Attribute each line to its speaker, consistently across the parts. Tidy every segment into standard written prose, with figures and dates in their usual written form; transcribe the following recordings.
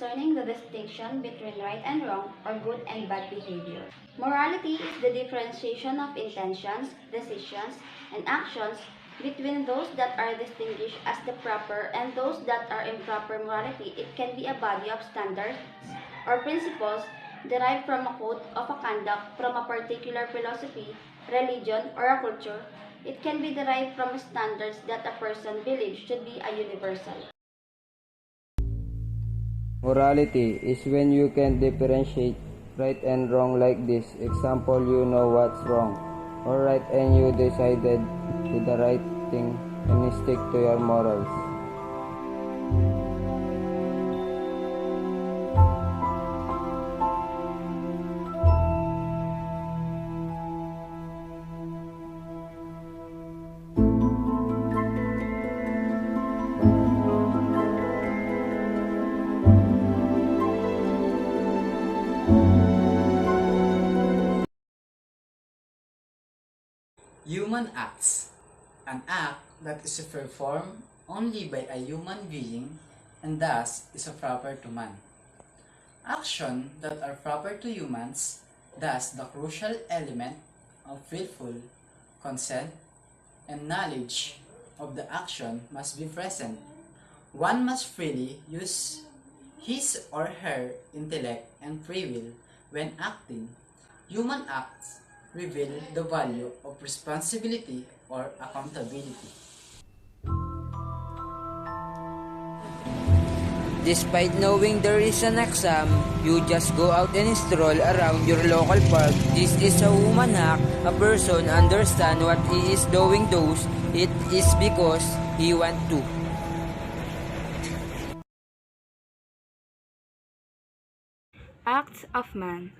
Speaker 1: concerning the distinction between right and wrong or good and bad behavior. Morality is the differentiation of intentions, decisions, and actions between those that are distinguished as the proper and those that are improper morality. It can be a body of standards or principles derived from a code of a conduct from a particular philosophy, religion, or a culture. It can be derived from standards that a person believes should be a universal.
Speaker 2: Morality is when you can differentiate right and wrong like this. Example, you know what's wrong or right and you decided to the right thing and stick to your morals.
Speaker 3: Human acts. An act that is performed only by a human being and thus is proper to man. Actions that are proper to humans, thus the crucial element of willful consent and knowledge of the action must be present. One must freely use his or her intellect and free will when acting. Human acts reveal the value of responsibility or accountability.
Speaker 4: Despite knowing there is an exam, you just go out and stroll around your local park. This is a human act. A person understands what he is doing does it is because he wants to.
Speaker 5: Acts of man.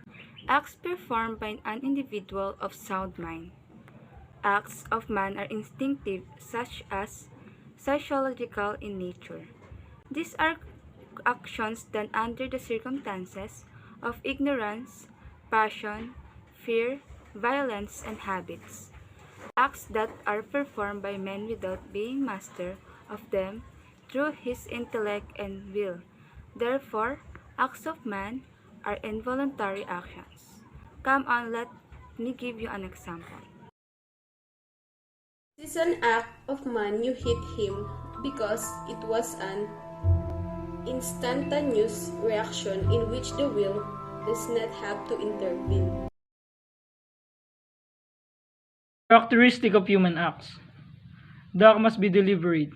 Speaker 5: Acts performed by an individual of sound mind. Acts of man are instinctive, such as psychological in nature. These are actions done under the circumstances of ignorance, passion, fear, violence, and habits. Acts that are performed by man without being master of them through his intellect and will. Therefore, acts of man are involuntary actions. Come on, let me give you an example.
Speaker 6: This is an act of man you hit him because it was an instantaneous reaction in which the will does not have to intervene.
Speaker 7: Characteristic of human acts. The act must be deliberate.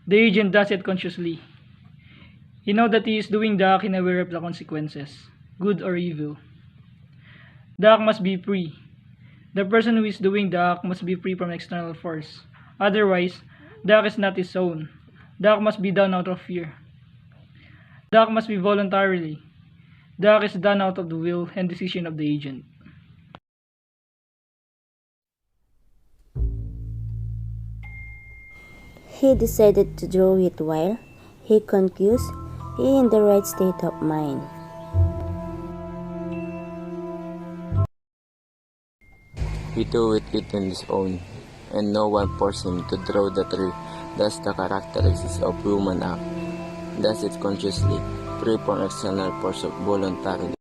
Speaker 7: The agent does it consciously. He knows that he is doing the act and aware of the consequences, good or evil. The act must be free. The person who is doing the act must be free from external force. Otherwise, the act is not his own. The act must be done out of fear. The act must be voluntarily. The act is done out of the will and decision of the agent.
Speaker 8: He decided to draw it while he concused, he in the right state of mind.
Speaker 2: He do it on his own, and no one forced him to draw the tree. Thus the characteristics of human act. Does it consciously, free from external force of voluntarily.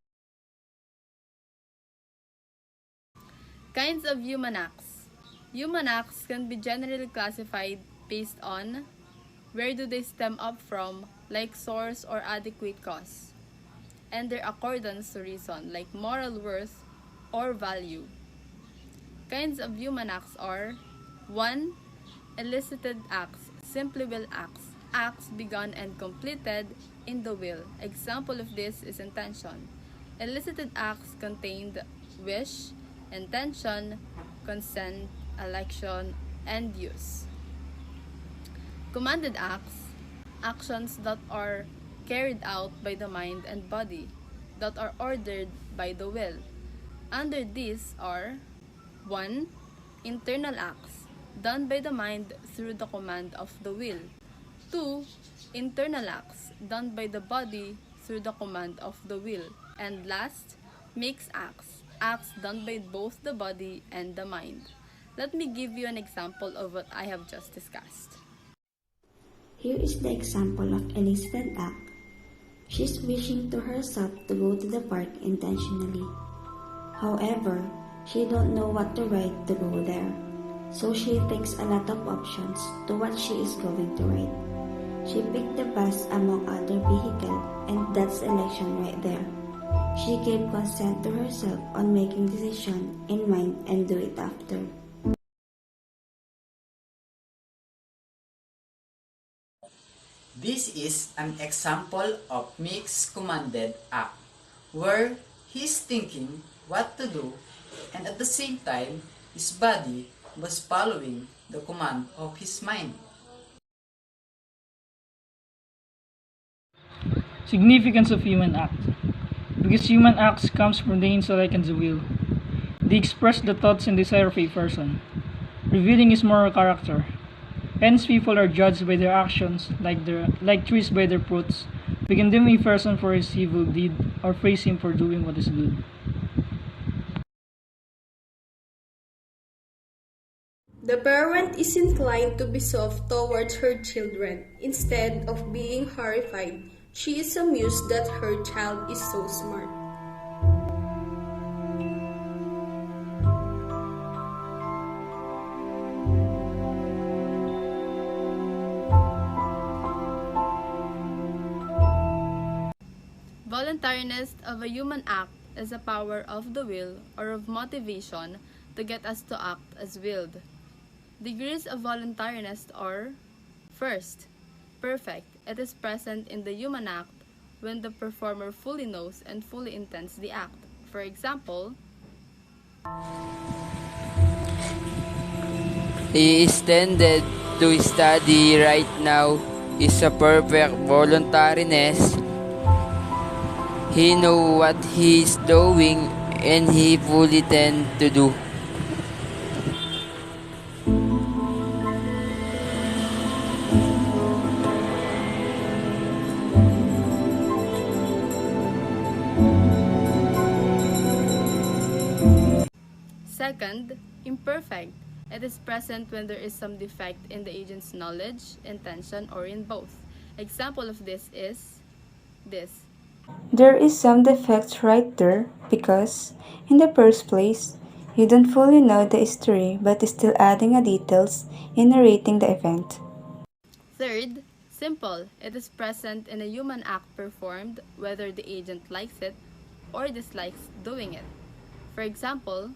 Speaker 9: Kinds of human acts. Human acts can be generally classified based on where do they stem up from, like source or adequate cause, and their accordance to reason, like moral worth or value. Kinds of human acts are 1. Elicited acts, simply will acts, acts begun and completed in the will. Example of this is intention. Elicited acts contain the wish, intention, consent, election, and use. Commanded acts, actions that are carried out by the mind and body, that are ordered by the will. Under these are 1. Internal acts, done by the mind through the command of the will. 2. Internal acts, done by the body through the command of the will. And last, mixed acts, acts done by both the body and the mind. Let me give you an example of what I have just discussed.
Speaker 1: Here is the example of elicited act. She's wishing to herself to go to the park intentionally. However, she don't know what to ride to go there. So she thinks a lot of options to what she is going to ride. She picked the bus among other vehicles, and that's election right there. She gave consent to herself on making decision in mind and do it after.
Speaker 3: This is an example of mixed commanded act, where he's thinking what to do and at the same time his body was following the command of his mind.
Speaker 7: Significance of human act. Because human acts comes from the intellect and the will. They express the thoughts and desire of a person, revealing his moral character. Hence, people are judged by their actions, like trees by their fruits. We condemn a person for his evil deed, or praise him for doing what is good.
Speaker 6: The parent is inclined to be soft towards her children. Instead of being horrified, she is amused that her child is so smart.
Speaker 9: Voluntariness of a human act is a power of the will or of motivation to get us to act as willed. Degrees of voluntariness are: first, perfect. It is present in the human act when the performer fully knows and fully intends the act. For example,
Speaker 4: He is tended to study right now is a perfect voluntariness. He know what he is doing and he fully tend to do.
Speaker 9: second, imperfect. It is present when there is some defect in the agent's knowledge, intention, or in both. Example of this is this.
Speaker 5: There is some defect right there because, in the first place, you don't fully know the history but still adding a details in narrating the event.
Speaker 9: Third, simple. It is present in a human act performed whether the agent likes it or dislikes doing it. For example,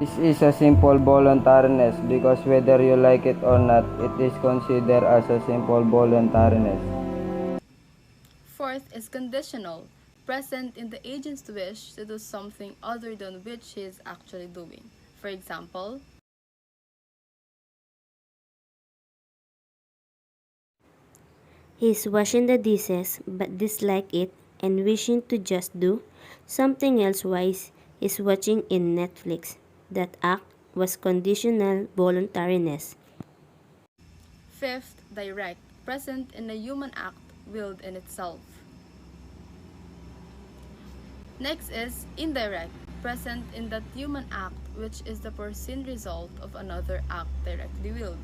Speaker 10: This is a simple voluntariness because whether you like it or not, it is considered as a simple voluntariness.
Speaker 9: fourth is conditional, present in the agent's wish to do something other than which he is actually doing. For example,
Speaker 8: He's washing the dishes but dislike it and wishing to just do something else while he's watching in Netflix. That act was conditional voluntariness.
Speaker 9: fifth, direct, present in a human act willed in itself. Next is indirect, present in that human act which is the foreseen result of another act directly willed.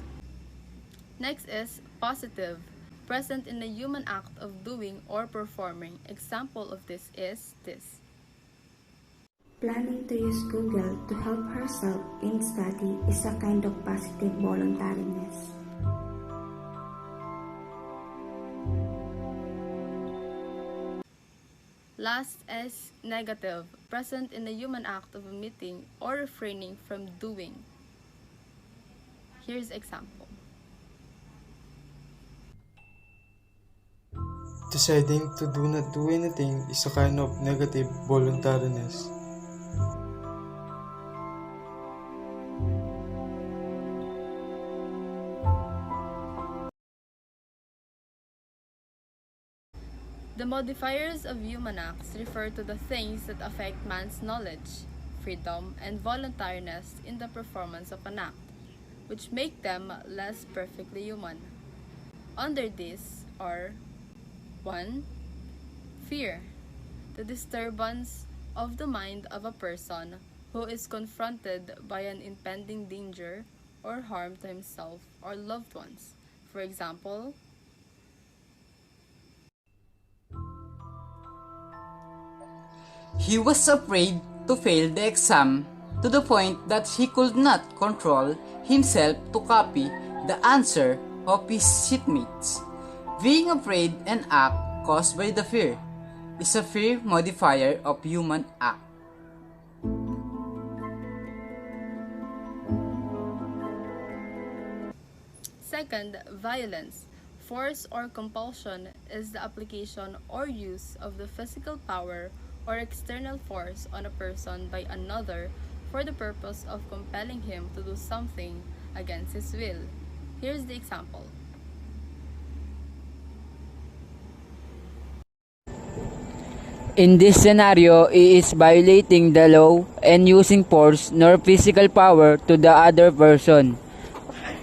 Speaker 9: Next is positive, present in the human act of doing or performing. Example of this is this.
Speaker 1: Planning to use Google to help herself in study is a kind of positive voluntariness.
Speaker 9: Last is negative, present in the human act of omitting or refraining from doing. Here's example.
Speaker 11: Deciding to do not do anything is a kind of negative voluntariness.
Speaker 9: The modifiers of human acts refer to the things that affect man's knowledge, freedom, and voluntariness in the performance of an act, which make them less perfectly human. Under these are 1. Fear, the disturbance of the mind of a person who is confronted by an impending danger or harm to himself or loved ones. For example,
Speaker 3: He was afraid to fail the exam to the point that he could not control himself to copy the answer of his shipmates. Being afraid and act caused by the fear is a fear modifier of human act.
Speaker 9: Second, violence. Force or compulsion is the application or use of the physical power or external force on a person by another for the purpose of compelling him to do something against his will. Here's the example.
Speaker 4: In this scenario, he is violating the law and using force nor physical power to the other person.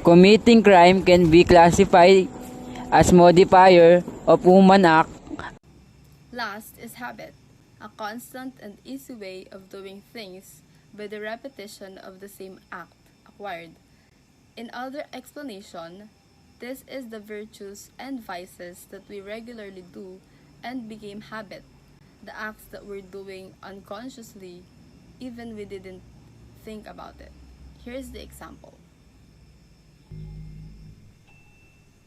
Speaker 4: Committing crime can be classified as modifier of human act.
Speaker 9: Last is habit, a constant and easy way of doing things by the repetition of the same act acquired. In other explanation, this is the virtues and vices that we regularly do and became habit, the acts that we're doing unconsciously even we didn't think about it. Here's the example.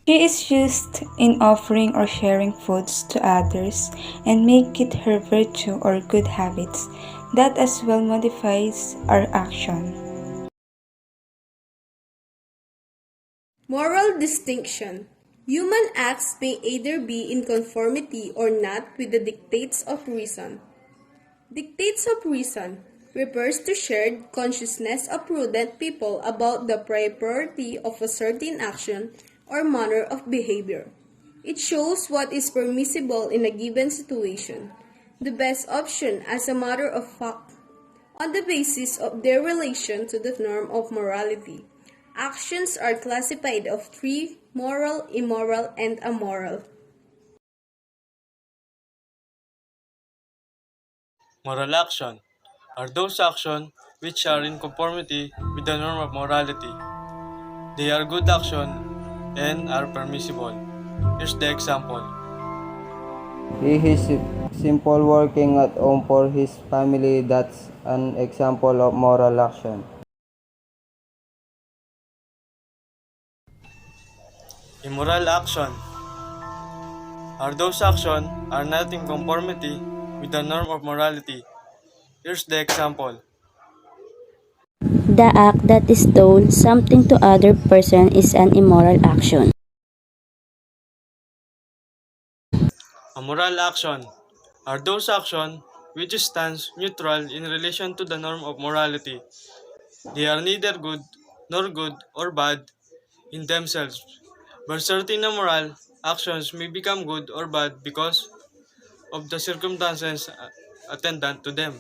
Speaker 5: She is used in offering or sharing foods to others and make it her virtue or good habits. That as well modifies our action.
Speaker 6: Moral distinction. Human acts may either be in conformity or not with the dictates of reason. Dictates of reason refers to shared consciousness of prudent people about the priority of a certain action or manner of behavior. It shows what is permissible in a given situation, the best option as a matter of fact, on the basis of their relation to the norm of morality. Actions are classified of three: moral, immoral, and amoral.
Speaker 11: Moral action are those actions which are in conformity with the norm of morality. They are good action and are permissible. Here's the example.
Speaker 10: He is simple working at home for his family. That's an example of moral action.
Speaker 11: Immoral action are those actions are not in conformity with the norm of morality. Here's the example.
Speaker 8: The act that is done something to other person is an immoral action.
Speaker 11: Amoral action are those actions which stands neutral in relation to the norm of morality. They are neither good nor good or bad in themselves, but certain immoral actions may become good or bad because of the circumstances attendant to them.